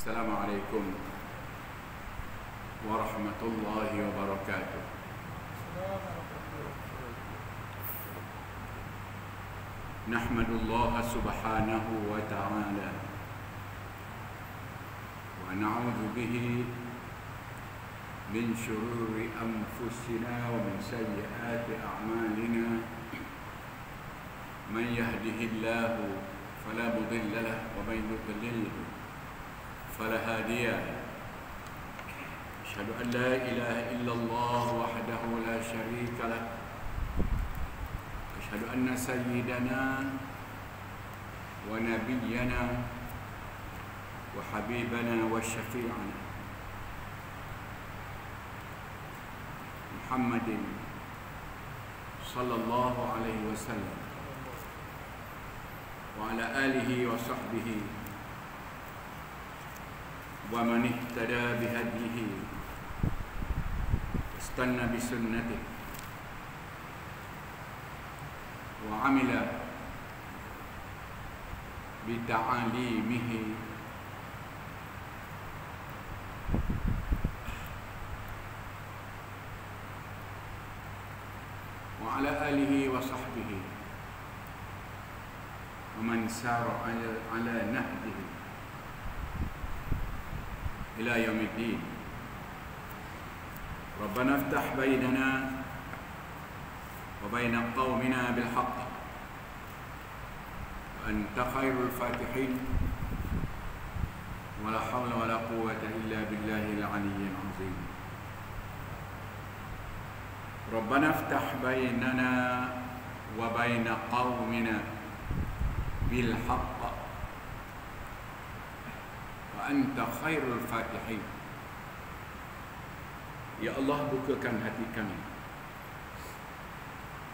Assalamualaikum warahmatullahi wabarakatuh. Nahmadullah subhanahu wa ta'ala wa na'udzu bihi min syururi anfusina wa min sayyiati a'malina. Man yahdihillahu fala mudilla lahu wa man yudlil fala hadiya lahu. Asyhadu an la ilaha illallah wahdahu la syarika lahu. Asyhadu anna sayyidana wa nabiyyana wa habibana wa syafi'ana Muhammadin sallallahu alaihi wasallam wa ala alihi wa sahbihi wa man ihtada bihadihi istanna bisunnatihi wa amila bita'alimihi wa ala alihi wa sahbihi wa man sara ala nahjihi ila yaumiddin. Rabbana iftah bainana wa baina qaumina bil haqq wa anta khairul fatihin wa la hawla wa la quwwata illa billahil aliyyil azim. Rabbana iftah bainana wa baina qaumina bil haqq wa anta khairul fatihin. Ya Allah, bukakan hati kami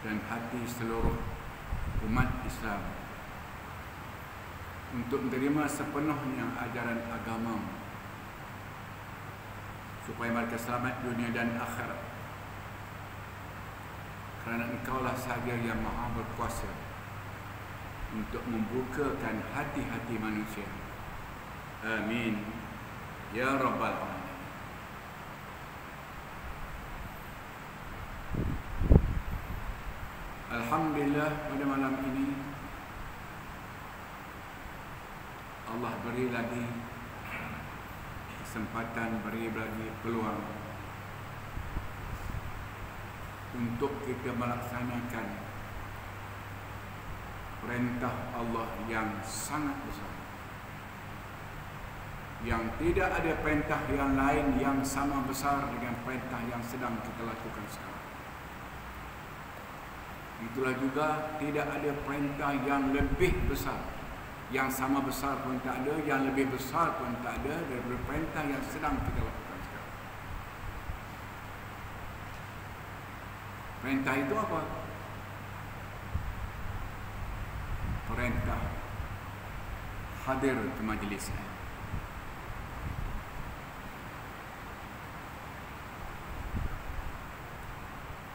dan hati seluruh umat Islam untuk menerima sepenuhnya ajaran agama, supaya mereka selamat dunia dan akhirat. Kerana Engkaulah sahaja yang Maha berkuasa untuk membukakan hati-hati manusia. Amin ya rabbal alamin. Alhamdulillah, pada malam ini Allah beri lagi kesempatan, beri lagi peluang untuk kita melaksanakan perintah Allah yang sangat besar, yang tidak ada perintah yang lain yang sama besar dengan perintah yang sedang kita lakukan sekarang. Itulah juga tidak ada perintah yang lebih besar, yang sama besar pun tak ada, yang lebih besar pun tak ada daripada perintah yang sedang kita lakukan sekarang. Perintah itu apa? Perintah hadir ke majlis ini.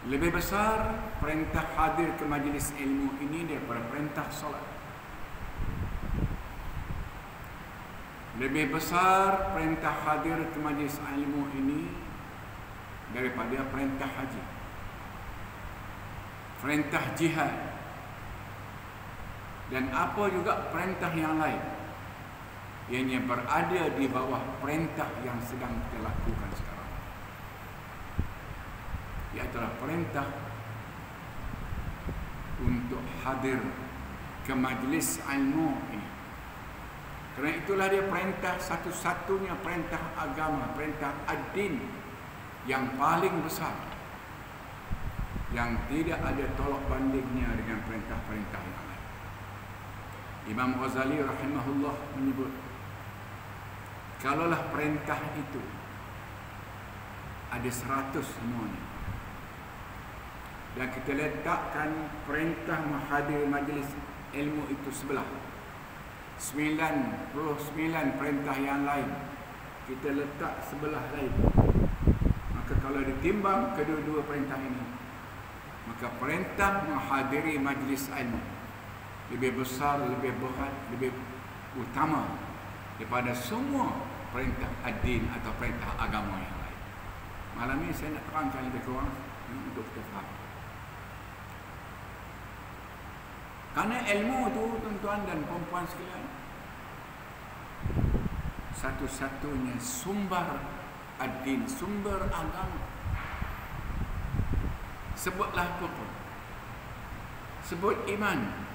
Lebih besar perintah hadir ke majlis ilmu ini daripada perintah solat. Lebih besar perintah hadir ke majlis ilmu ini daripada perintah haji, perintah jihad, dan apa juga perintah yang lain yang berada di bawah perintah yang sedang kita lakukan sekarang. Iaitulah perintah untuk hadir ke majlis ilmu ini. Kerana itulah dia perintah satu-satunya perintah agama, perintah ad-din yang paling besar, yang tidak ada tolak bandingnya dengan perintah-perintah yang lain. Imam Ghazali rahimahullah menyebut, kalaulah perintah itu ada 100 semuanya, dan kita letakkan perintah menghadir majlis ilmu itu sebelah 99 perintah yang lain kita letak sebelah lain, maka kalau ditimbang kedua-dua perintah ini, maka perintah menghadiri majlis ilmu lebih besar, lebih berat, lebih utama daripada semua perintah ad-din atau perintah agama yang lain. Malam ini saya nak terangkan lebih kurang untuk kita faham. Karena ilmu tu tuan-tuan dan puan-puan sekalian, satu-satunya sumber ad-din, sumber agama. Sebutlah apa pun. Sebut iman.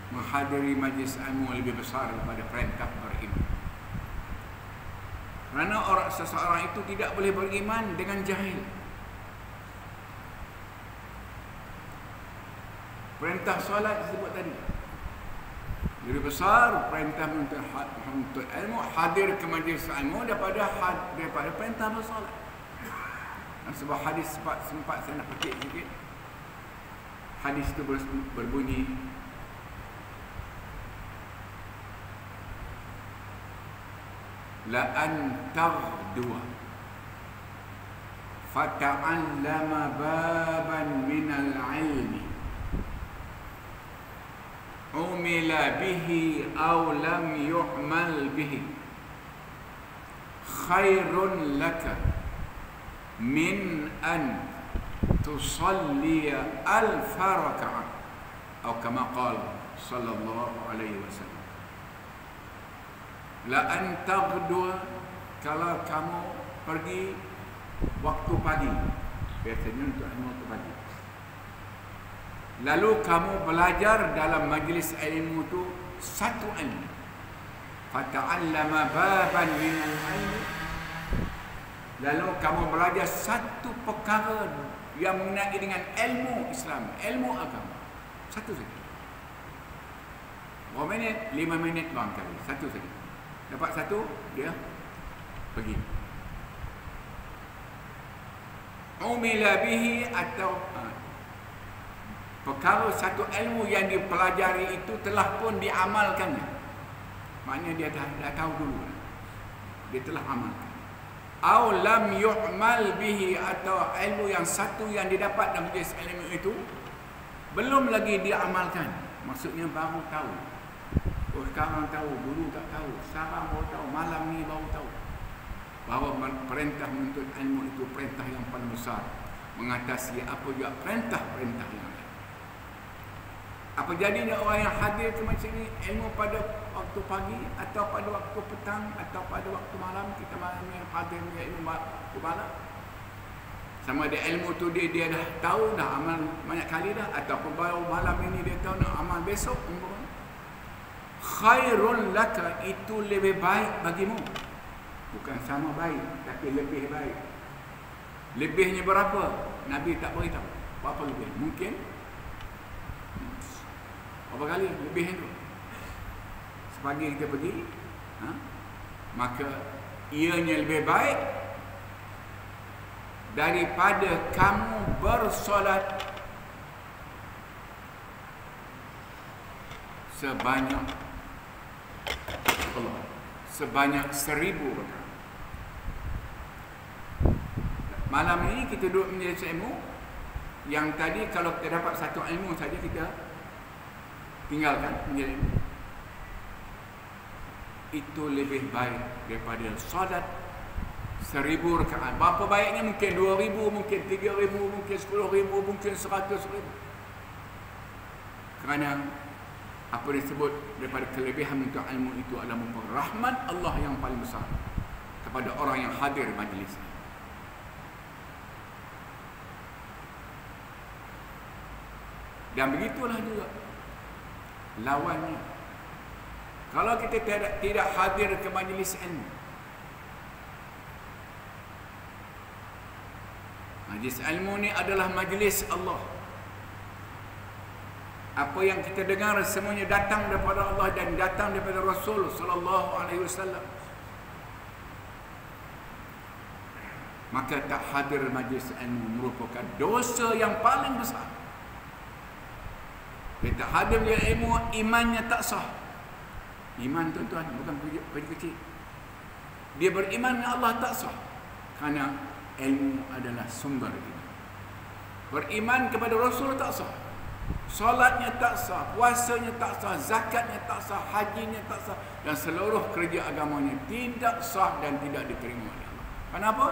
Menghadiri majlis ilmu lebih besar daripada perintah beriman. Kerana seseorang itu tidak boleh beriman dengan jahil. Perintah solat disebut tadi. Lebih besar perintah untuk ilmu, hadir ke majlis ilmu daripada perintah bersolat. Dan sebuah hadis sempat saya nak petik sikit. Hadis itu berbunyi, la an taghdua fata'allama baban minal ilmi umila bihi aw lam yu'mal bihi khairun laka min an tusalliya alfa raka'ah atau kama qala sallallahu alaihi wasallam. La an taghdua, kalau kamu pergi waktu pagi, biasanya untuk waktu pagi, lalu kamu belajar dalam majlis ilmu itu satu ilmu, fata'allama baban minal ilmi, lalu kamu belajar satu perkara yang mengenai dengan ilmu Islam, ilmu agama, satu saja. Berapa minit? 5 minit barangkali, satu saja. Dapat satu, dia pergi. Umila bihi, atau perkara satu ilmu yang dipelajari itu telah pun diamalkannya. Maknanya dia dah tahu dulu. Dia telah amalkan. Aw lam yu'mal bihi, atau ilmu yang satu yang didapat dalam majlis ilmu itu belum lagi diamalkan. Maksudnya baru tahu. Oh, sekarang tahu, dulu tak tahu, sekarang baru tahu, malam ni baru tahu bahawa perintah menuntut ilmu itu perintah yang paling besar, mengatasi apa juga perintah-perintah yang lain. Apa jadinya orang yang hadir ke macam ini ilmu pada waktu pagi atau pada waktu petang atau pada waktu malam? Kita malam yang hadir ilmu waktu malam, sama ada ilmu tu dia dah tahu, dah amal banyak kali dah, ataupun baru malam ini dia tahu nak amal besok. Khairun laka, itu lebih baik bagimu. Bukan sama baik, tapi lebih baik. Lebihnya berapa? Nabi tak beritahu. Berapa lebih? Mungkin berapa kali lebih itu? Sepagi kita pergi, maka ianya lebih baik daripada kamu bersolat sebanyak 1000 rakaat. Malam ini kita duduk menjadi ilmu. Yang tadi kalau kita dapat satu ilmu saja kita tinggalkan menjadi ilmu. Itu lebih baik daripada solat 1000 rakaat. Berapa baiknya? Mungkin 2000, mungkin 3000, mungkin 10,000, mungkin 100,000. Kerana apa disebut daripada kelebihan untuk ilmu itu adalah merupakan rahmat Allah yang paling besar kepada orang yang hadir majlis. Dan begitulah juga lawannya. Kalau kita tidak hadir ke majlis ilmu, majlis ilmu ni adalah majlis Allah. Apa yang kita dengar semuanya datang daripada Allah dan datang daripada Rasul sallallahu alaihi wasallam. Maka tak hadir majlis ilmu merupakan dosa yang paling besar. Dia tak hadir majlis ilmu, imannya tak sah. Iman tuan-tuan bukan pergi kecil. Dia beriman dengan Allah tak sah. Kerana ilmu adalah sumber iman. Beriman kepada Rasul tak sah. Solatnya tak sah, puasanya tak sah, zakatnya tak sah, hajinya tak sah, dan seluruh kerja agamanya tidak sah dan tidak diterima oleh Allah. Kenapa?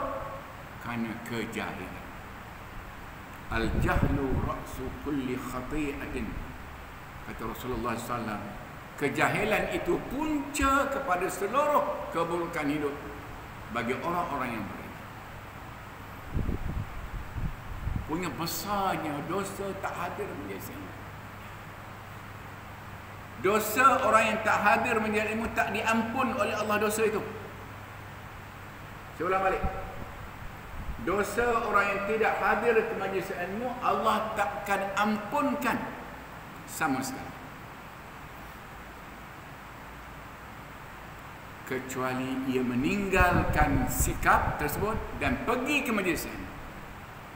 Kerana kejahilan. Al-jahlu ra'su kulli khati'atin, kata Rasulullah SAW. Kejahilan itu punca kepada seluruh keburukan hidup bagi orang-orang yang beriman. Punya besarnya dosa tak hadir menjadi ilmu. Dosa orang yang tak hadir menjadi ilmu tak diampun oleh Allah dosa itu. Saya ulang balik. Dosa orang yang tidak hadir ke majlis ilmu, Allah takkan ampunkan sama sekali. Kecuali ia meninggalkan sikap tersebut dan pergi ke majlis ilmu.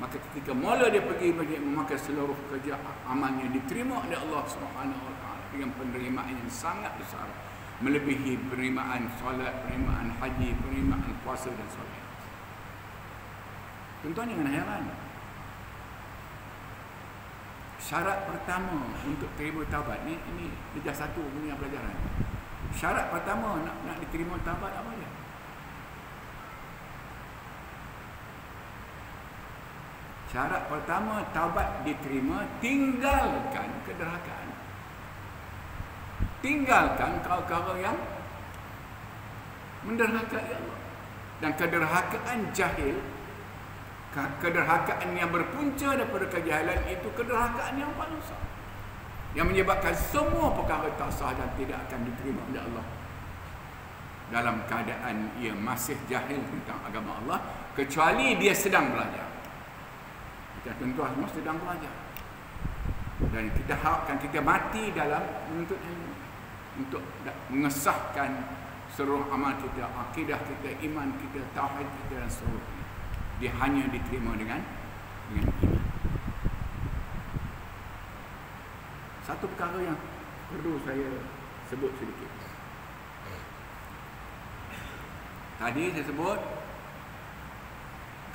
Maka ketika mula dia pergi majlis ilmu, maka seluruh kerja amalnya diterima oleh Allah Subhanahu wa taala dengan penerimaan yang sangat besar, melebihi penerimaan solat, penerimaan haji, penerimaan puasa dan solat. Tuan-tuan jangan heran. Syarat pertama untuk terima taubat ni, ini darjah 1 punya pelajaran. Syarat pertama nak diterima taubat apa dia? Syarat pertama taubat diterima, tinggalkan kederhakaan. Tinggalkan perkara yang menderhakai Allah. Dan kederhakaan jahil, kederhakaan yang berpunca daripada kejahilan itu kederhakaan yang paling besar, yang menyebabkan semua perkara tak sah dan tidak akan diterima oleh Allah dalam keadaan ia masih jahil tentang agama Allah, kecuali dia sedang belajar. Kita tentu semua sedang belajar, dan kita harapkan kita mati dalam menuntut ilmu untuk mengesahkan seluruh amal kita, akidah kita, iman kita, tauhid kita dan seluruhnya. Dia hanya diterima dengan iman. Satu perkara yang perlu saya sebut sedikit. Tadi saya sebut,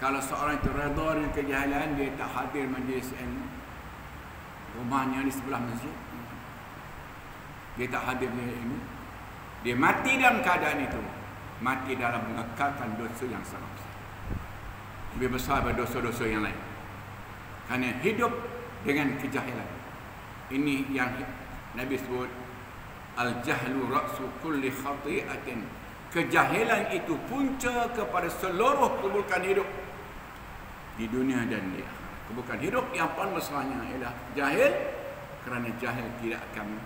kalau seorang itu redha dengan kejahilan, dia tak hadir majlis ilmu, rumahnya di sebelah masjid, dia tak hadir majlis ilmu, dia mati dalam keadaan itu, mati dalam mengekalkan dosa yang sangat besar, lebih besar daripada dosa-dosa yang lain, kerana hidup dengan kejahilan. Ini yang Nabi sebut, al-jahlu ra'su kulli khati'atin. Kejahilan itu punca kepada seluruh keburukan hidup di dunia dan di akhirat. Keburukan hidup yang paling besarnya ialah jahil, kerana jahil tidak akan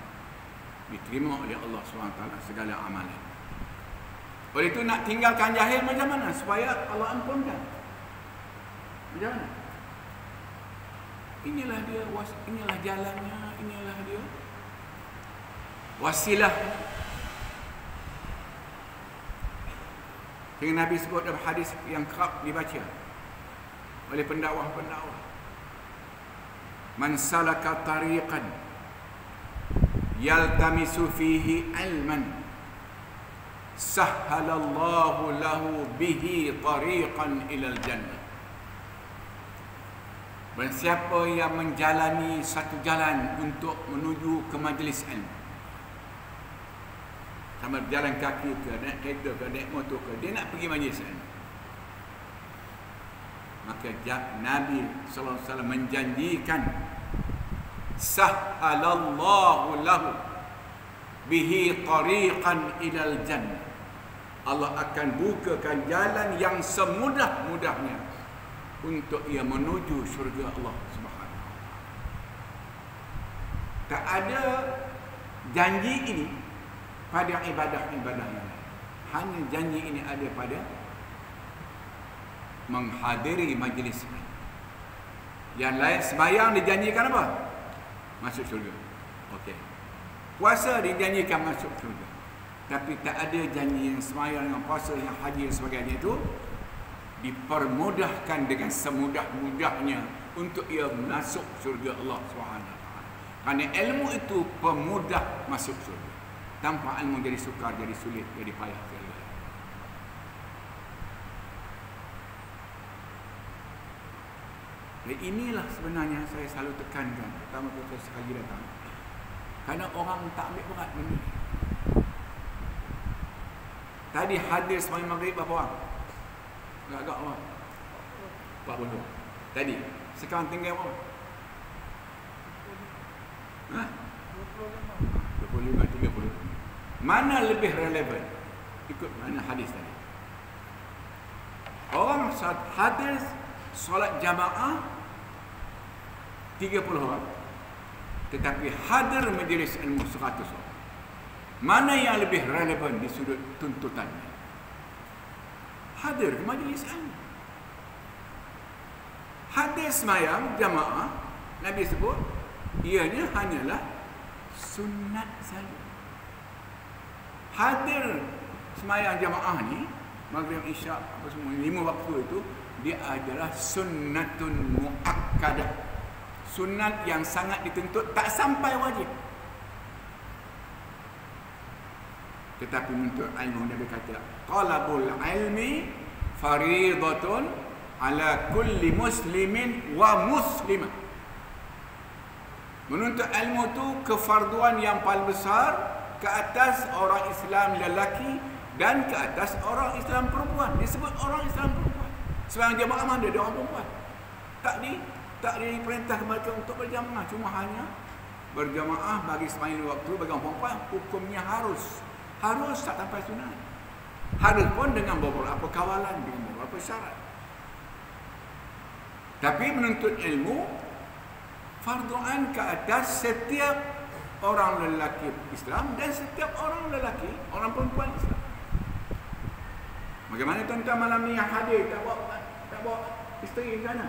diterima oleh Allah SWT segala amalan. Oleh itu nak tinggalkan jahil macam mana supaya Allah ampunkan? Macam mana? Inilah dia, inilah jalannya, inilah dia wasilah. Sehingga Nabi sebut dalam hadis yang kerap dibaca oleh pendakwah-pendakwah, man salaka tariqan yaltamisu fihi ilman sahhalallahu lahu bihi tariqan ilal jannah. Dan siapa yang menjalani satu jalan untuk menuju ke majlis ilmu, sama berjalan kaki ke, naik kereta ke, naik motor ke, dia nak pergi majlis ilmu, maka Nabi SAW menjanjikan sahhalallahu lahu bihi tariqan ilal jannah. Allah akan bukakan jalan yang semudah-mudahnya untuk ia menuju syurga Allah Subhanahu wa taala. Tak ada janji ini pada ibadah-ibadah yang lain. Hanya janji ini ada pada menghadiri majlis. Yang lain sembahyang dijanjikan apa? Masuk syurga. Okey. Puasa dijanjikan masuk syurga. Tapi tak ada janji yang sembahyang, yang puasa, yang haji dan sebagainya itu dipermudahkan dengan semudah-mudahnya untuk ia masuk syurga Allah SWT. Kerana ilmu itu pemudah masuk syurga. Tanpa ilmu jadi sukar, jadi sulit, jadi payah. Dan inilah sebenarnya saya selalu tekankan, pertama Profesor sekali datang. Kerana orang tak ambil berat benda ni. Tadi hadir sembahyang maghrib berapa orang? Agak-agak orang. 40. Tadi. Sekarang tinggal berapa? Ha? 25, 30. Mana lebih relevan? Ikut mana hadis tadi. Orang hadir solat jamaah 30 orang. Tetapi hadir majlis ilmu 100 orang. Mana yang lebih relevan di sudut tuntutannya? Hadir ke majlis ilmu. Hadir sembahyang jamaah, Nabi sebut, ianya hanyalah sunat saja. Hadir sembahyang jamaah ni, maghrib, isyak, apa semua, 5 waktu itu, dia adalah sunnatun muakkadah. Sunat yang sangat dituntut, tak sampai wajib. Tetapi menuntut ilmu, Nabi kata, talabul ilmi faridatun ala kulli muslimin wa muslimah. Menuntut ilmu tu kefarduan yang paling besar ke atas orang Islam lelaki dan ke atas orang Islam perempuan. Disebut orang Islam perempuan. Seorang jemaah mana dia orang perempuan? Tak diperintah mereka untuk berjamaah, cuma hanya berjamaah bagi sembahyang waktu bagi orang perempuan. Hukumnya harus tak sampai sunat. Harus pun dengan beberapa kawalan, dengan beberapa syarat. Tapi menuntut ilmu fardu ain ke atas setiap orang lelaki Islam dan setiap orang lelaki, orang perempuan Islam. Bagaimana tuan-tuan malam ni yang hadir tak bawa isteri ke sana?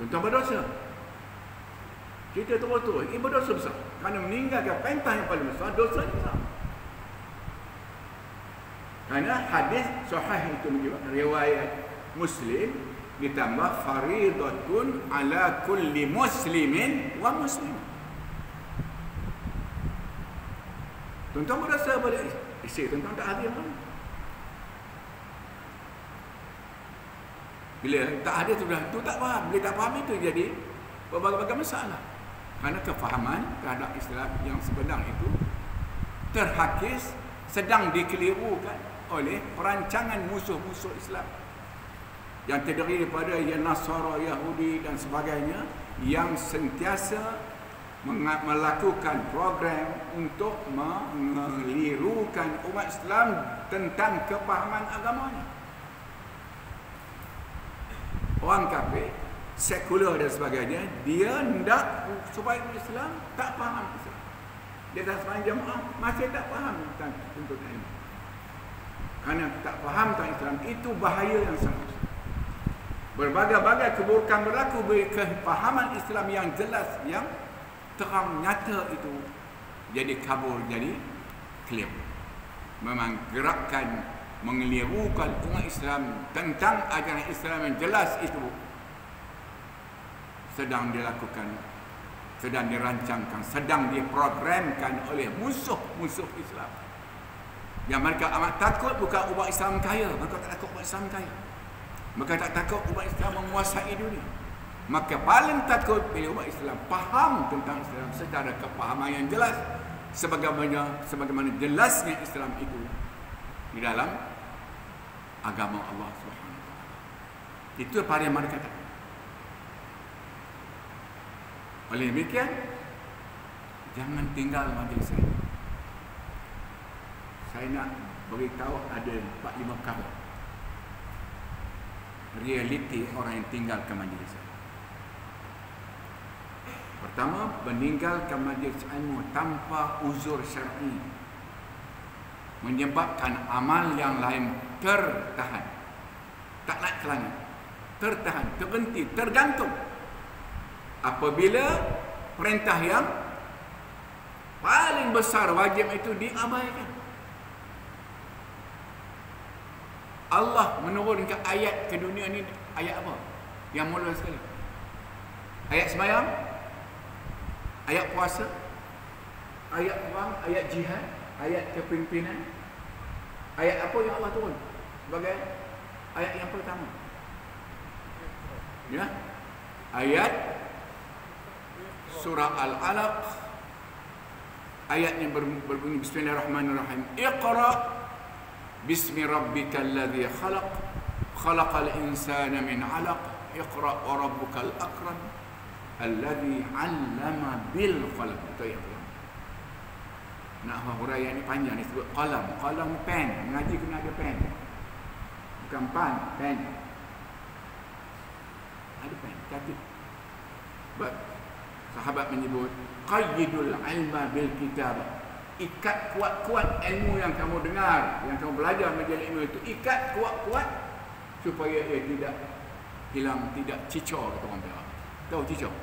Tuan-tuan berdosa. Kita terus ini berdosa besar. Kerana meninggalkan perintah yang paling besar, dosa yang besar. Kerana hadis sahih itu menyebut riwayat Muslim ditambah faridatun ala kulli muslimin wa muslimah. Tuan-tuan berasa pada isteri tuan-tuan tak hadir mana? Bila tak hadir sudah tu tak faham. Bila tak faham itu jadi berbagai-bagai masalah. Kerana kefahaman terhadap Islam yang sebenar itu terhakis, sedang dikelirukan oleh perancangan musuh-musuh Islam yang terdiri daripada Nasara, Yahudi dan sebagainya, yang sentiasa melakukan program untuk mengelirukan umat Islam tentang kepahaman agamanya. Orang kafir, sekular dan sebagainya, dia hendak supaya Islam tak faham Islam. Dia dah sembahyang jemaah masih tak faham tentang tuntutan ini. Kerana tak faham tentang Islam itu bahaya yang sangat besar. Berbagai-bagai keburukan berlaku bagi kefahaman Islam yang jelas, yang terang nyata itu jadi kabur, jadi clear. Memang gerakan mengelirukan umat Islam tentang ajaran Islam yang jelas itu sedang dilakukan, sedang dirancangkan, sedang diprogramkan oleh musuh-musuh Islam. Yang mereka amat takut bukan umat Islam kaya, mereka tak takut umat Islam kaya. Mereka tak takut umat Islam menguasai dunia. Maka paling takut bila umat Islam faham tentang Islam secara kepahaman yang jelas, sebagaimana jelasnya Islam itu di dalam agama Allah Subhanahu wa taala. Itu apa yang mereka kata. Oleh demikian, jangan tinggal majlis saya. Saya nak beritahu ada 4-5 khabar realiti orang yang tinggalkan majlis saya. Pertama, meninggalkan majlis ilmu tanpa uzur syar'i menyebabkan amal yang lain tertahan, tak naik ke langit, tertahan, terhenti, tergantung apabila perintah yang paling besar wajib itu diabaikan. Allah menurunkan ayat ke dunia ni, ayat apa? Yang mula sekali. Ayat sembahyang, ayat puasa, ayat perang, ayat jihad, ayat kepimpinan. Ayat apa yang Allah turun sebagai ayat yang pertama? Ya, ayat surah Al-Alaq, ayatnya berbunyi Bismillahirrahmanirrahim. Iqra bismi rabbikal ladzi khalaq, khalaqal insana min 'alaq, iqra wa rabbukal akram alladzi 'allama bil qalam. Itu ayat pertama. Nak huraian ni panjang, disebut qalam. Qalam pen, mengaji kena ada pen. Bukan pen. Ada pen, catat. Sahabat menyebut qayyidul ilma bil kitab. Ikat kuat-kuat ilmu yang kamu dengar, yang kamu belajar majlis ilmu itu, ikat kuat-kuat supaya ia tidak hilang, tidak cicor, kata orang Perak. Tahu cicor?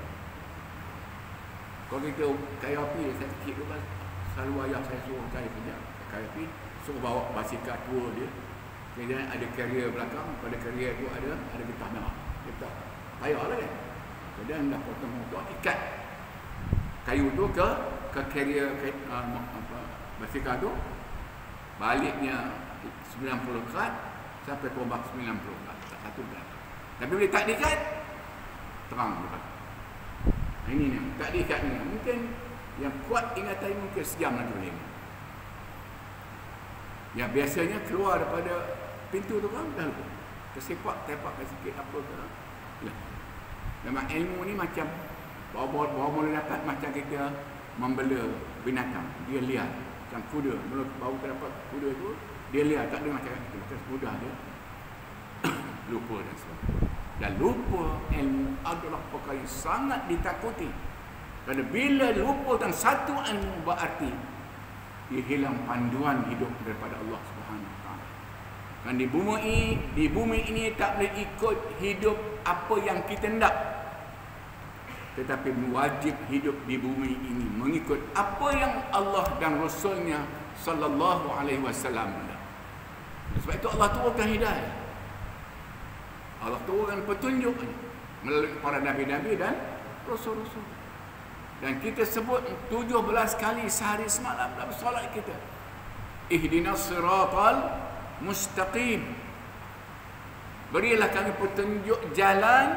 Kalau kita kaya api, saya kecil tu kan, selalu ayah saya suruh saya kerja kaya api, suruh bawa basikal tua dia. Kemudian ada carrier belakang, pada carrier tu ada getah merah. Getah payah lah kan. Kemudian dah potong motor, ikat kayu tu ke carrier basikal tu, baliknya 90 kat sampai tombak 90 kat, tak satu kat. Tapi boleh tak diikat, terang depan. Ini ni, tak diikat ni. Mungkin yang kuat ingatan mungkin sejam lagi boleh. Yang biasanya keluar daripada pintu tu kan, dah lupa. Tersepak, tepakkan sikit apa ke. Ya. Memang ilmu ni macam bawa mula dapat macam kita membela binatang. Dia liar. Macam kuda. Baru kita dapat kuda tu, dia liar. Tak ada macam kita. Macam mudah dia lupa dan sebagainya. Dan lupa ilmu adalah perkara yang sangat ditakuti. Kerana bila lupa dan satu ilmu berarti dia hilang panduan hidup daripada Allah Subhanahu Wa Taala. Dan di bumi ini tak boleh ikut hidup apa yang kita hendak, tetapi wajib hidup di bumi ini mengikut apa yang Allah dan Rasulnya Sallallahu Alaihi Wasallam. Sebab itu Allah turunkan hidayah, Allah turunkan petunjuk melalui para nabi-nabi dan rasul-rasul. Dan kita sebut 17 kali sehari semalam dalam solat kita, ihdinas siratal mustaqim. Berilah kami petunjuk jalan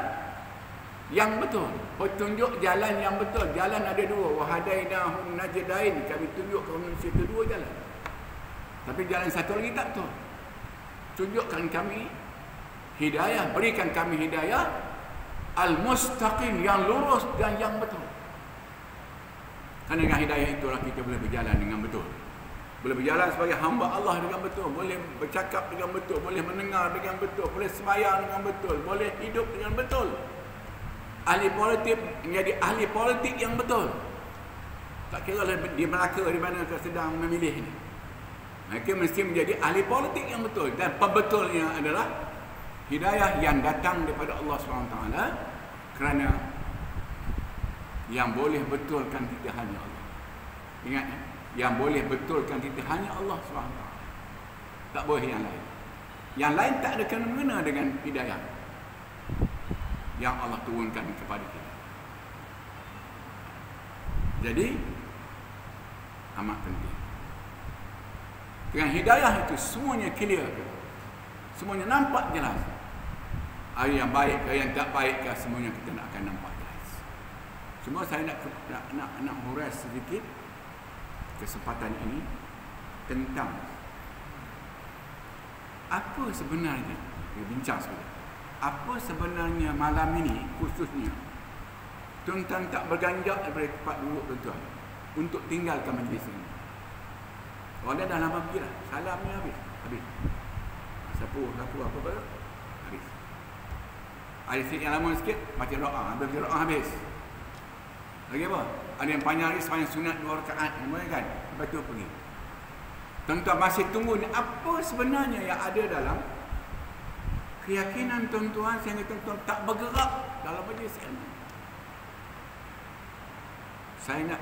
yang betul. Petunjuk jalan yang betul. Jalan ada dua. Wahadainahum najdain. Kami tunjuk kepada manusia itu dua jalan. Tapi jalan satu lagi tak betul. Tunjukkan kami hidayah. Berikan kami hidayah al-mustaqim, yang lurus dan yang betul. Kerana dengan hidayah itulah kita boleh berjalan dengan betul. Boleh berjalan sebagai hamba Allah dengan betul. Boleh bercakap dengan betul. Boleh mendengar dengan betul. Boleh sembahyang dengan betul. Boleh hidup dengan betul. Ahli politik menjadi ahli politik yang betul. Tak kira lah di Melaka, di mana sedang memilih ini. Mereka mesti menjadi ahli politik yang betul. Dan pembetulnya adalah hidayah yang datang daripada Allah SWT. Kerana yang boleh betulkan kita hanya Allah. Ingat ya? Yang boleh betulkan kita hanya Allah SWT. Tak boleh yang lain. Yang lain tak ada kena-mengena dengan hidayah yang Allah turunkan kepada kita. Jadi amat penting. Dengan hidayah itu semuanya clear, semuanya nampak jelas. Ada yang baik ke yang tak baik ke, semuanya kita nak akan nampak jelas. Cuma saya nak hurai sedikit kesempatan ini tentang apa sebenarnya, bincang sebenarnya, apa sebenarnya malam ini khususnya tuan-tuan tak berganjak daripada tempat duduk tuan-tuan untuk tinggalkan majlis ini. Kalau ada dah lama pergi lah, salamnya habis. Sapu apa habis. Ada sikit yang lama sikit, baca doa, baca doa habis. Lagi apa? Ada yang panjang lagi, sepanjang sunat 2 rakaat, kan? Lepas tu pergi. Tuan-tuan masih tunggu ni, apa sebenarnya yang ada dalam keyakinan tuan-tuan sehingga tuan-tuan tak bergerak dalam majlis ilmu. Saya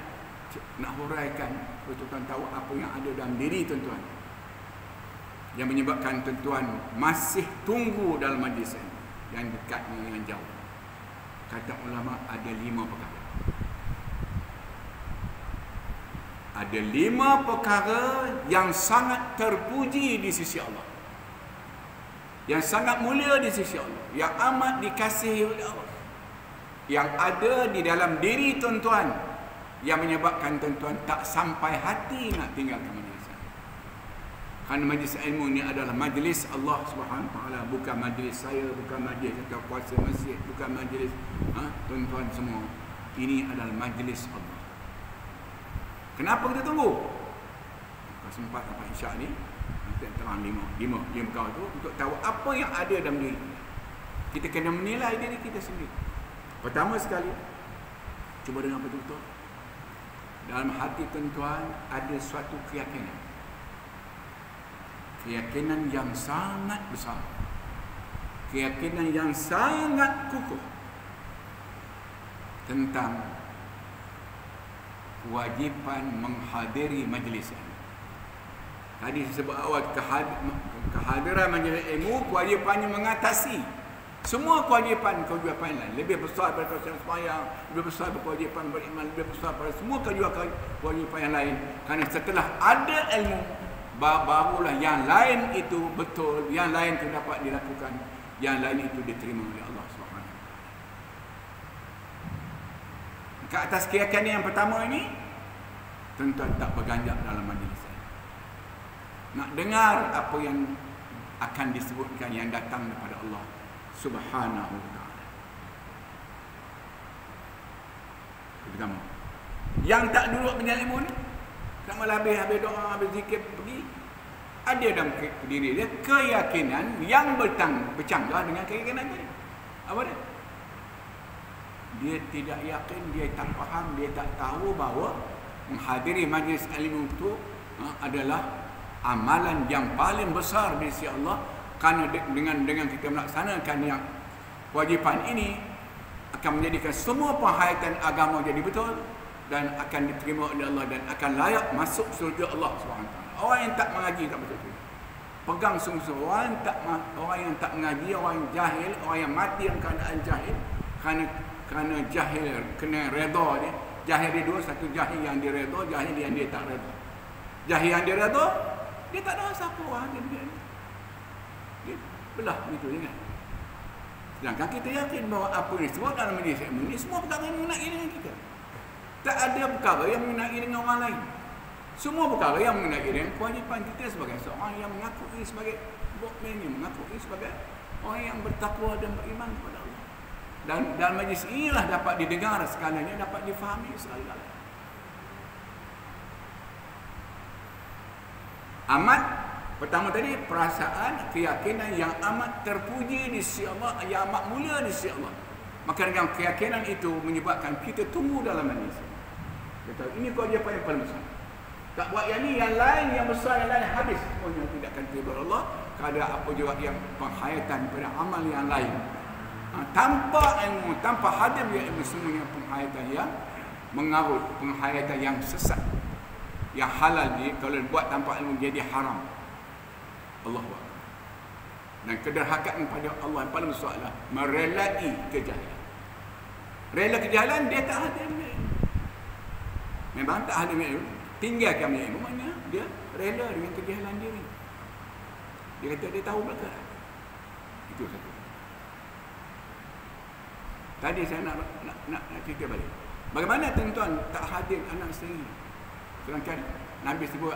nak huraikan supaya tuan-tuan tahu apa yang ada dalam diri tuan-tuan yang menyebabkan tuan-tuan masih tunggu dalam majlis ilmu, yang dekat dengan yang jauh. Kata ulama ada 5 perkara. Ada 5 perkara yang sangat terpuji di sisi Allah, yang sangat mulia di sisi Allah, yang amat dikasihi oleh Allah. yang ada di dalam diri tuan-tuan yang menyebabkan tuan-tuan tak sampai hati nak tinggalkan majlis. Kerana majlis ilmu ni adalah majlis Allah Subhanahu Taala, bukan majlis saya, bukan majlis atau kuasa masjid, bukan majlis tuan-tuan semua. Ini adalah majlis Allah. Kenapa kita tunggu? Kalau sempat sampai Isyak ni, nanti terang lima perkara tu untuk tahu apa yang ada dalam diri kita. Kena menilai diri kita sendiri. Pertama sekali, cuba dengar betul-betul. Dalam hati tuan-tuan ada suatu keyakinan. Keyakinan yang sangat besar. Keyakinan yang sangat kukuh tentang kewajipan menghadiri majlis ini. Tadi saya sebut awal kehadiran majlis ilmu, kewajipannya mengatasi semua kewajipan lain. Lebih besar daripada kewajipan sembahyang, lebih besar daripada kewajipan beriman, lebih besar daripada semua kewajipan yang lain. Kerana setelah ada ilmu, barulah yang lain itu betul, yang lain itu dapat dilakukan, yang lain itu diterima oleh Allah SWT. Ke atas keyakinan yang pertama ini, tuan-tuan tak berganjak dalam majlis ini. Nak dengar apa yang akan disebutkan yang datang daripada Allah Subhanahu wa Ta'ala. Pertama, yang tak duduk majlis ilmu ni, tak malah habis doa, habis zikir pergi, ada dalam diri dia keyakinan yang bercanggah dengan keyakinan tadi. Apa dia? Dia tidak yakin, dia tak faham, dia tak tahu bahawa menghadiri majlis ilmu itu adalah amalan yang paling besar di sisi Allah. Kerana dengan kita melaksanakan yang kewajipan ini akan menjadikan semua penghayatan agama jadi betul dan akan diterima oleh Allah dan akan layak masuk surga Allah SWT. Orang yang tak mengaji tak betul. Pegang sungguh-sungguh. Orang yang tak mengaji, orang yang jahil, orang yang mati dalam keadaan jahil, kerana jahil kena redha dia. Jahil dia dua, satu jahil yang dia redha, jahil yang dia tak redha. Jahil yang dia redha, dia tak ada siapa orang dia belah begitu je kan. Sedangkan kita yakin bahawa apa yang disebut dalam majlis ilmu ni semua perkara yang mengenai dengan kita. Tak ada perkara yang mengenai dengan orang lain. Semua perkara yang mengenai dengan kewajipan kita sebagai seorang yang mengakui sebagai mukmin, yang mengakui sebagai orang yang bertakwa dan beriman kepada Allah. Dan dalam majlis inilah dapat didengar segalanya, dapat difahami segalanya. Amat pertama tadi, perasaan, keyakinan yang amat terpuji di sisi Allah, yang amat mulia di sisi Allah. Maka dengan keyakinan itu menyebabkan kita tunggu dalam majlis. Kata ini kewajipan yang paling besar. Tak buat yang ni, yang lain, yang besar, yang lain habis semuanya tidak akan tiba Allah. Kada apa juga yang penghayatan pada amal yang lain. Tanpa ilmu, tanpa hadir ilmu, semuanya penghayatan yang mengarut, penghayatan yang sesat, yang halal ni kalau buat tanpa ilmu jadi haram. Allah SWT. Dan kederhakaan pada Allah yang paling besar adalah merelai kejahilan. Rela kejahilan, dia tak hadir ilmu. Memang tak hadir ilmu, tinggalkan ilmu, maknanya dia rela dengan kejahilan diri. Dia kata dia tahu belaka. Itu satu. Tadi saya nak cerita balik. Bagaimana tuan-tuan tak hadir anak sendiri? Sedangkan Nabi sebut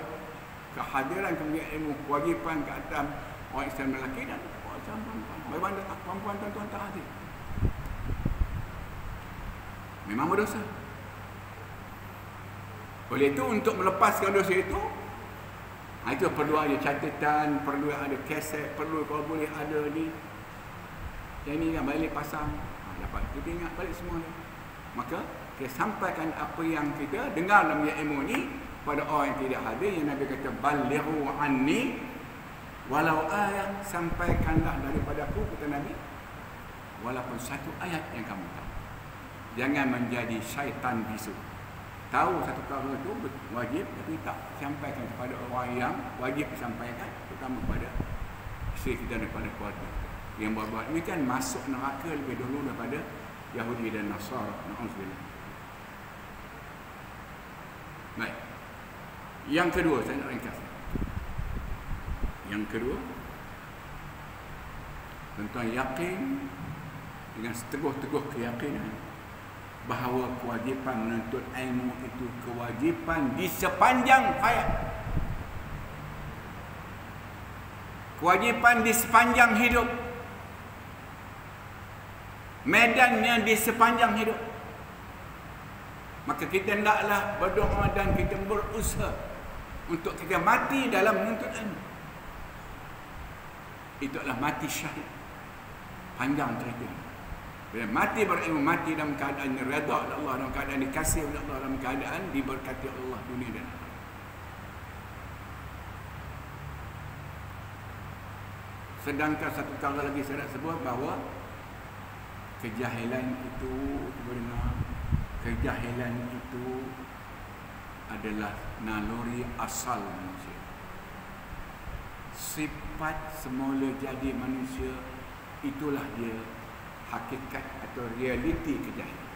kehadiran kemudian ilmu kewajipan ke atas orang Islam lelaki dan orang Islam perempuan. Bagaimana perempuan tuan-tuan tak hadir? Memang berdosa. Oleh itu untuk melepaskan dosa itu, itu perlu ada catatan, perlu ada kaset, perlu kalau boleh ada ni. Yang ni kan balik pasang, dapat kita ingat balik semuanya. Maka kita sampaikan apa yang kita dengar dalam ilmu ni pada orang yang tidak hadir, yang Nabi kata balighu anni walau ayat, sampaikanlah daripada aku, kata Nabi, walaupun satu ayat yang kamu tahu. Jangan menjadi syaitan bisu. Tahu satu perkara itu wajib tapi tak sampaikan kepada orang yang wajib disampaikan, terutama kepada isteri kita dan kepada keluarga kita. Yang buat-buat ini kan masuk neraka lebih dulu daripada Yahudi dan Nasara. Na'udzubillah. Baik. Yang kedua, saya nak ringkas. Yang kedua, tuan-tuan yakin dengan seteguh-teguh keyakinan bahawa kewajipan menuntut ilmu itu kewajipan di sepanjang hayat. Kewajipan di sepanjang hidup. Medannya di sepanjang hidup. Maka kita hendaklah berdoa dan kita berusaha untuk kita mati dalam menuntut ilmu. Itu adalah mati syahid. Panjang cerita. Bila mati berilmu, mati dalam keadaan redha oleh Allah, dalam keadaan dikasihi oleh Allah, dalam keadaan diberkati Allah dunia dan akhirat. Sedangkan satu kali lagi saya nak sebut bahawa kejahilan itu, kejahilan itu adalah naluri asal manusia. Sifat semula jadi manusia, itulah dia hakikat atau realiti kejahilan.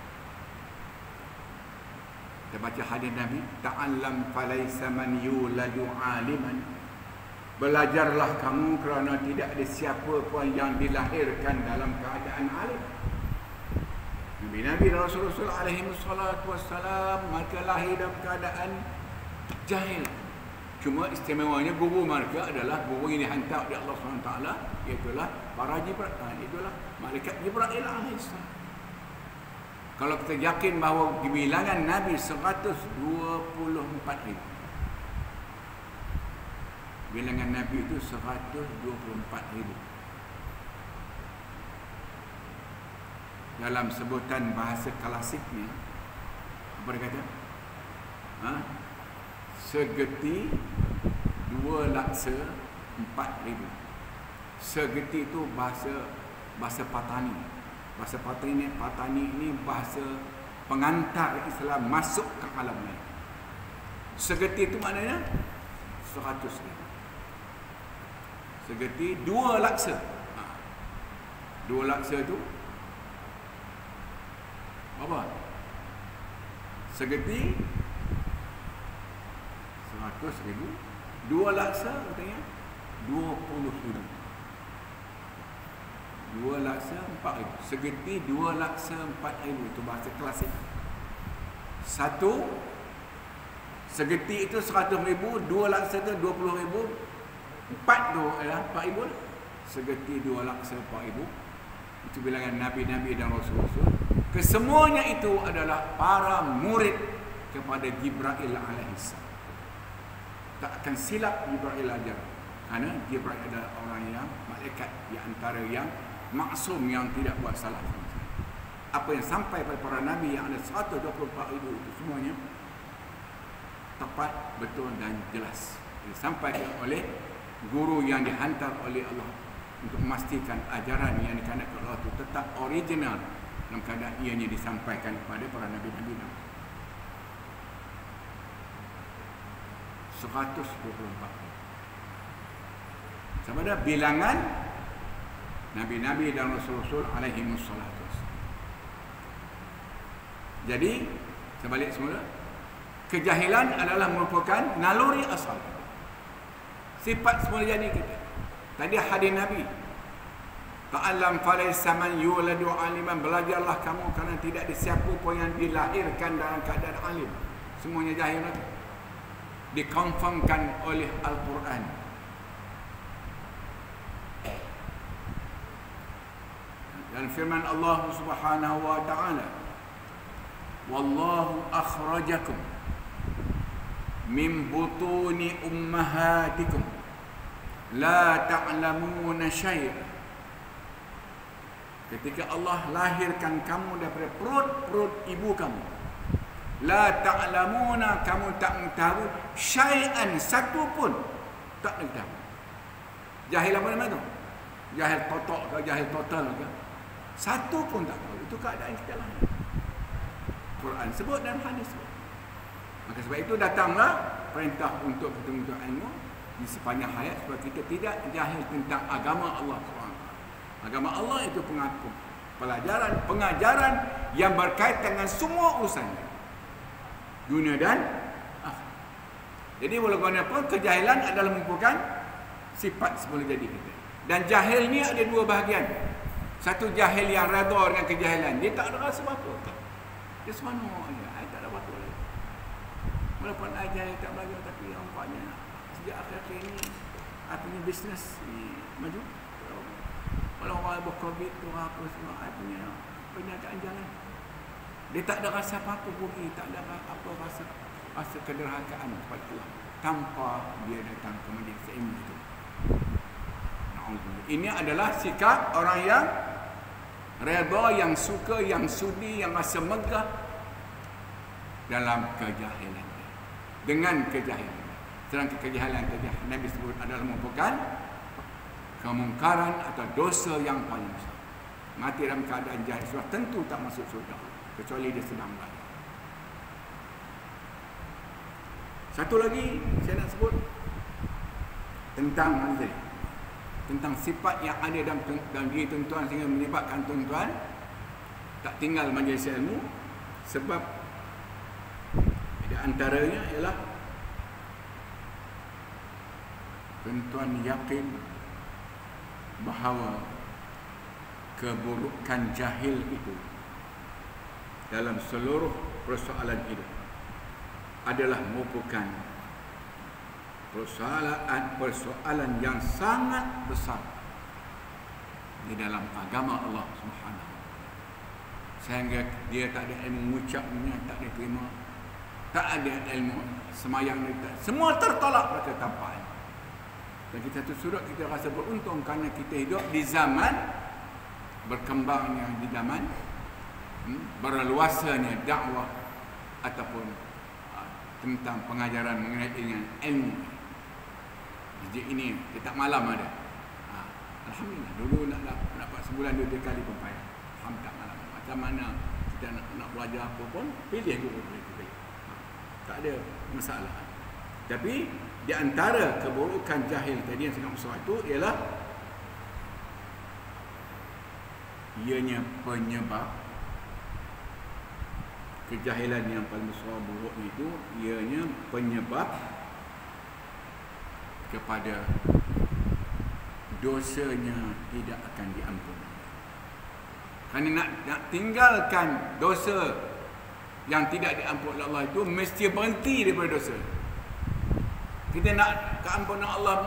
Kita baca hadis Nabi, ta'allam falaysa man yuladu aliman. Belajarlah kamu kerana tidak ada siapa pun yang dilahirkan dalam keadaan alim. Nabi-Nabi dan Rasul-Rasul alaihi wassalatu wassalam mereka lahir dalam keadaan jahil. Cuma istimewanya guru mereka adalah guru yang dihantar oleh Allah SWT, iaitulah para Jibril, itulah malaikat Jibril alaihissalam. Kalau kita yakin bahawa bilangan Nabi 124,000. Bilangan Nabi itu 124,000. Dalam sebutan bahasa klasiknya, apa dia kata? Segeti 2 laksa 4,000. Segeti itu bahasa Patani. Bahasa Patani ini bahasa pengantar Islam masuk ke alam lain. Segeti itu maknanya 100,000. Segeti 2 laksa. 2 laksa itu apa? Segeti 100,000. 2 laksa katanya 20,000. 2 laksa 4,000. Segeti 2 laksa 4,000. Itu bahasa klasik. Satu segeti itu 100,000. 2 laksa itu 20,000. 4 tu adalah 4,000. Segeti 2 laksa 4,000. Itu bilangan Nabi-Nabi dan Rasul-Rasul. Kesemuanya itu adalah para murid kepada Jibril alaihissalam. Tak akan silap Jibril ajar. Kerana Jibril adalah orang yang malaikat di antara yang maksum, yang tidak buat salah. Apa yang sampai pada para Nabi yang ada 124,000 itu semuanya tepat, betul dan jelas. Disampaikan oleh guru yang dihantar oleh Allah untuk memastikan ajaran yang dikandalkan Allah itu tetap original dalam keadaan ianya disampaikan kepada para Nabi-Nabi. 124. Sama ada bilangan Nabi-Nabi dan Rasul-Rasul alaihi wassalatu wassalam. Jadi sebalik semula, kejahilan adalah merupakan naluri asal. Sifat semula jadi kita. Tadi hadis Nabi, ta'allam falaysa man yuladu aliman. Belajarlah kamu kerana tidak ada siapa pun yang dilahirkan dalam keadaan alim. Semuanya jahil. Dikonfirmkan oleh Al-Quran. Dan firman Allah Subhanahu wa ta'ala, wallahu akhrajakum min butuni ummahatikum la ta'lamuna syai'a. Ketika Allah lahirkan kamu daripada perut ibu kamu, la ta'lamuna, kamu tak mengetahui syai'an, satu pun tak mengetahui. Jahil apa nama tu? Jahil totok ke jahil total ke? Satu pun tak tahu. Itu keadaan kita lah. Quran sebut dan hadis sebut. Maka sebab itu datanglah perintah untuk kita menuntut ilmu di sepanjang hayat supaya kita tidak jahil tentang agama Allah SWT. Agama Allah itu pengajaran yang berkaitan dengan semua urusan dunia dan akhirat. Jadi walaupun kejahilan adalah merupakan sifat semula jadi kita. Dan jahil ni ada 2 bahagian. Satu jahil yang redha dengan kejahilan, dia tak ada rasa apa-apa. Dia seronok aja. I tak ada waktu lagi. Walaupun I tak belajar, tapi nampaknya sejak akhir-akhir ini I punya bisnes maju. Kalau orang ber-Covid tu apa semua, I punya perniagaan jalan. Dia tak ada rasa apa-apa rugi, tak ada apa rasa kederhakaan kepada Allah tanpa dia datang ke majlis ilmu itu. Ini adalah sikap orang yang redha, yang suka, yang sudi, yang rasa megah dalam kejahilan. Dengan kejahilan. Sedangkan kejahilan tadi Nabi sebut adalah merupakan kemungkaran atau dosa yang paling besar. Mati dalam keadaan jahil sudah tentu tak masuk surga kecuali dia sedang balik. Satu lagi saya nak sebut tentang sifat yang ada dalam diri tuan-tuan sehingga menyebabkan tuan-tuan tak tinggal majlis ilmu. Sebab di antaranya ialah tuan-tuan yakin bahawa keburukan jahil itu dalam seluruh persoalan hidup adalah merupakan persoalan yang sangat besar di dalam agama Allah Subhanahu. Sehingga dia tak ada ilmu mengucapnya, tak diterima, tak ada ilmu semayang, semua tertolak pada tanpa ilmu. Dan kita tu surut kita rasa beruntung kerana kita hidup di zaman berkembangnya, di zaman berluasanya dakwah ataupun tentang pengajaran mengenai dengan ilmu. Jadi ini setiap malam ada. Alhamdulillah, dulu nak dapat sebulan 2 kali pun payah. Alhamdulillah malam. Macam mana kita nak belajar apa pun, pilih guru boleh. Tak ada masalah. Tapi di antara keburukan jahil tadi yang sangat besar itu ialah ianya penyebab kejahilan yang paling besar buruknya itu ianya penyebab kepada dosanya tidak akan diampuni. Kerana nak tinggalkan dosa yang tidak diampuni oleh Allah itu mesti berhenti daripada dosa. Kita nak keampunan Allah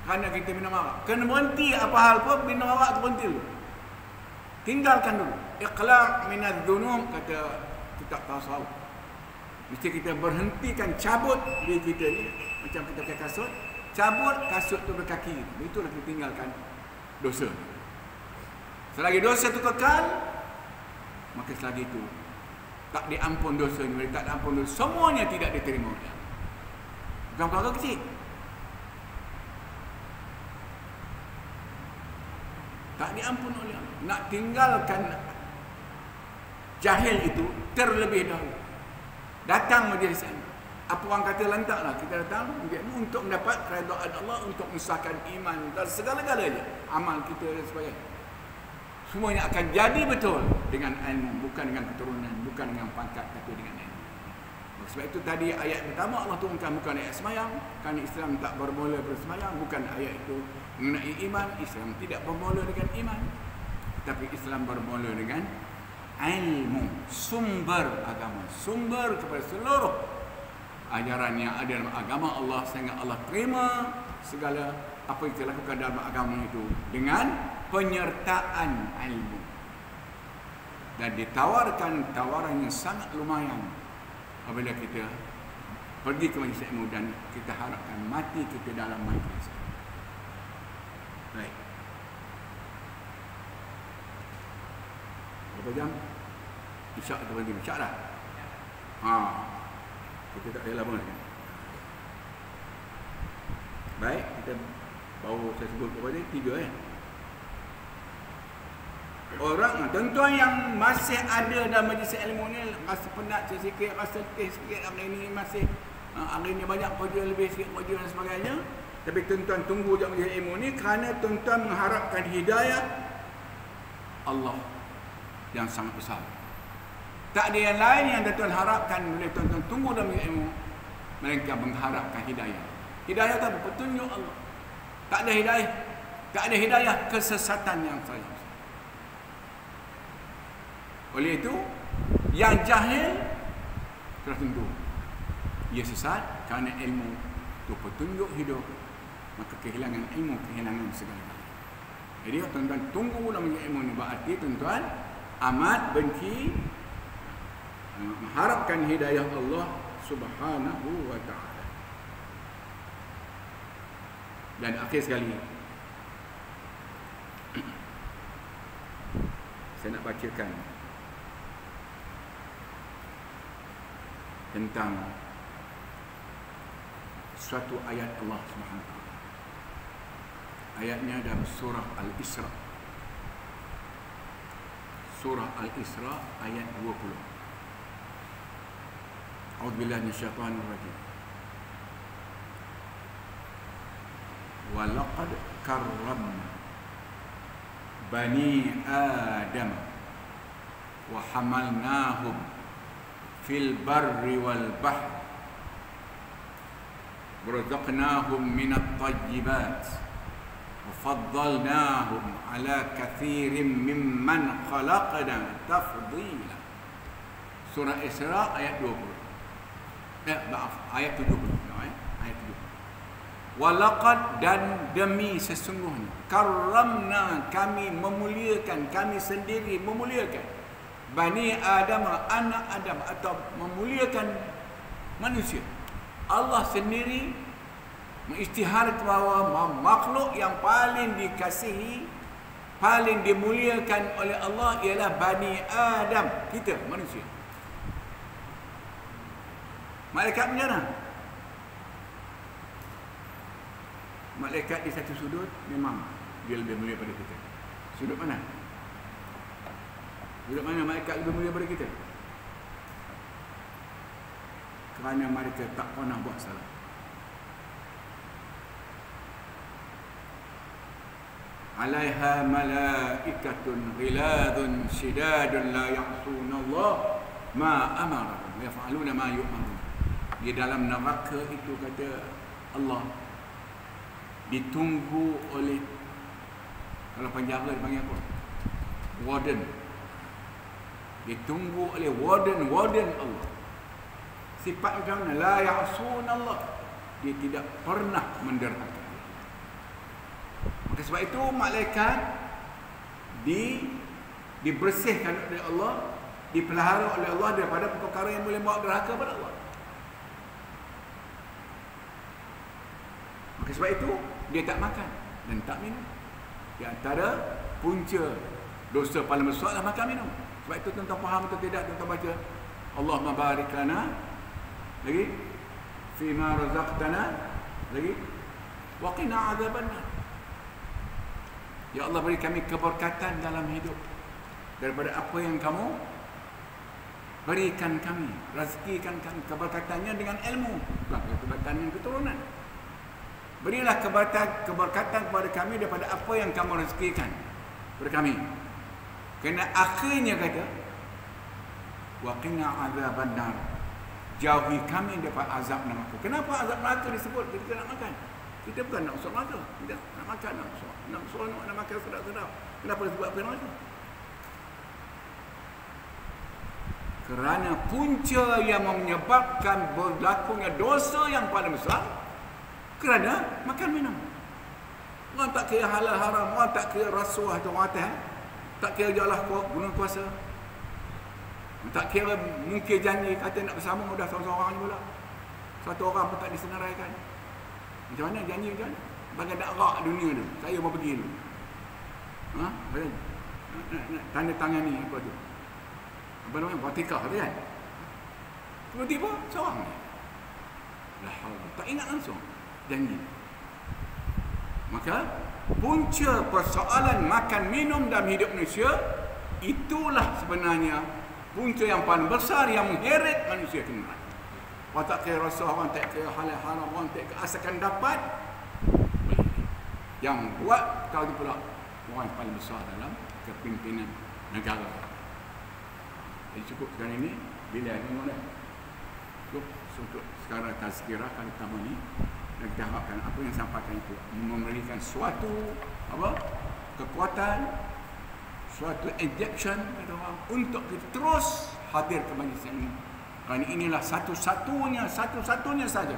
kerana kita minum arak, kena berhenti apa hal pun, minum arak tu berhenti dulu. Tinggalkan dulu. Iqla' minadz dzunub kata kitab tasawuf. Mesti kita berhentikan, cabut diri kita ni. Macam kita pakai kasut, cabut kasut tu dari kaki. Itulah kita tinggalkan dosa. Selagi dosa tu kekal, maka selagi itu tak diampun dosa ni, tak diampun dosa, semuanya tidak diterima oleh Allah. Bukan perkara kecil. Tak diampun oleh Allah. Nak tinggalkan jahil itu terlebih dahulu. Datang majlis ilmu. Apa orang kata lantaklah kita datang untuk mendapat keredaan Allah, untuk mensahkan iman dan segala-galanya, amal kita dan sebagainya. Semuanya akan jadi betul dengan ilmu, bukan dengan keturunan, bukan dengan pangkat, tapi dengan ilmu. Sebab itu tadi ayat pertama Allah turunkan bukan ayat semayang, kerana Islam tak bermula bersemayang, bukan ayat itu mengenai iman. Islam tidak bermula dengan iman, tapi Islam bermula dengan ilmu, sumber agama, sumber kepada seluruh ajaran yang ada dalam agama Allah, sehingga Allah terima segala apa yang kita lakukan dalam agama itu dengan penyertaan ilmu, dan ditawarkan tawaran yang sangat lumayan apabila kita pergi ke majlis ilmu, dan kita harapkan mati kita dalam majlis. Baik. Berapa jam? Isyak atau berhenti? Isyak dah? Kita tak payah lama lagi. Baik, kita baru saya sebut kepada 3 orang, tuan-tuan yang masih ada dalam majlis ilmu ni, rasa penat sikit, rasa letih sikit, hari ni masih hari ni banyak kerja, lebih sikit kerja dan sebagainya. Tapi tuan-tuan tunggu je majlis ilmu ni kerana tuan-tuan mengharapkan hidayah Allah yang sangat besar. Tak ada yang lain yang tuan-tuan harapkan bila tuan-tuan tunggu dalam majlis ilmu, melainkan mengharapkan hidayah. Hidayah tu apa? Petunjuk Allah. Tak ada hidayah, tak ada hidayah kesesatan yang saya. Oleh itu, Yang jahil sudah tentu ia sesat kerana ilmu itu petunjuk hidup, maka kehilangan ilmu, kehilangan segala-galanya. Jadi tuan-tuan tunggu namanya ilmu ni. Berarti tuan-tuan amat benci, mengharapkan hidayah Allah Subhanahu wa ta'ala. Dan akhir sekali, saya nak bacakan tentang suatu ayat Allah Subhanahu wa ta'ala. Ayatnya dalam surah Al-Isra. Surah Al-Isra ayat 20. A'udzubillahi minasyaitonir rajim. Wa laqad karramna bani Adam wa hamalnahum fil barri wal bahri warzaqnahum minat thayyibat wa faddalnahum ala kathirin mimman khalaqna tafdila. Surah Isra ayat 20. Ayat 70. Ayat 70. Walaqad, dan demi sesungguhnya, karramna, kami memuliakan, kami sendiri memuliakan Bani Adam, anak Adam, atau memuliakan manusia. Allah sendiri mengisytihar bahawa makhluk yang paling dikasihi, paling dimuliakan oleh Allah ialah Bani Adam, kita manusia. Malaikat bencana. Malaikat di satu sudut memang dia lebih mulia pada kita. Sudut mana? Sudut mana malaikat lebih mulia pada kita? Kerana mereka tak pernah buat salah. Alaiha malaikatun ghiladun shidadun la ya'sunallah ma amarahum wa yaf'aluna ma yu'marun. Di dalam neraka itu, kata Allah, ditunggu oleh, kalau penjara dipanggil apa? Warden. Ditunggu oleh warden Allah. Sifat macam mana? La ya'sunallah. Dia tidak pernah menderhaka. Maka sebab itu malaikat dibersihkan oleh Allah, dipelihara oleh Allah daripada perkara yang boleh bawa derhaka pada Allah. Maka sebab itu dia tak makan dan tak minum. Di antara punca dosa paling besar adalah makan minum. Sebab itu tuan-tuan faham atau tidak, tuan-tuan baca Allahumma barik lana, lagi fima razaqtana, lagi wa qina adzabannar. Ya Allah, beri kami keberkatan dalam hidup daripada apa yang kamu berikan kami, rezekikan kami. Keberkatannya dengan ilmu, bukan keberkatan yang keturunan. Berilah keberkatan kepada kami daripada apa yang kamu rezekikan kepada kami. Kerana akhirnya kata wa qina adzabannar, jauhi kami daripada azab neraka. Kenapa azab neraka disebut? Kita nak makan. Kita bukan nak masuk neraka. Kita nak makan, nak makan sedap-sedap. Kenapa disebut api neraka? Kerana punca yang menyebabkan berlakunya dosa yang paling besar kerana makan minum. Orang tak kira halal haram, orang tak kira rasuah atau watah, tak kira jalah guna kuasa, tak kira mungkin janji kata nak bersama, dah seorang-seorang je pula. Satu orang pun tak disenaraikan. Macam mana janji macam mana? Bagai nak rak dunia tu. Saya mau pergi dulu. Tanda tangan ni apa tu? Apa namanya? Watikah tu kan? Tiba-tiba seorang ni. Tak ingat langsung janji. Maka punca persoalan makan minum dalam hidup manusia, itulah sebenarnya punca yang paling besar yang mengheret manusia ke neraka. Orang tak kira rasa, orang tak kira halal haram, orang tak kira asalkan dapat. Yang buat kau tu pula orang yang paling besar dalam kepimpinan negara. Jadi cukup sekarang ini, bila ni mana? Cukup untuk sekarang tazkirah kali pertama ni. Dan kita harapkan apa yang sampaikan itu memberikan suatu kekuatan, suatu injection untuk kita terus hadir ke majlis ini. Kerana inilah satu-satunya saja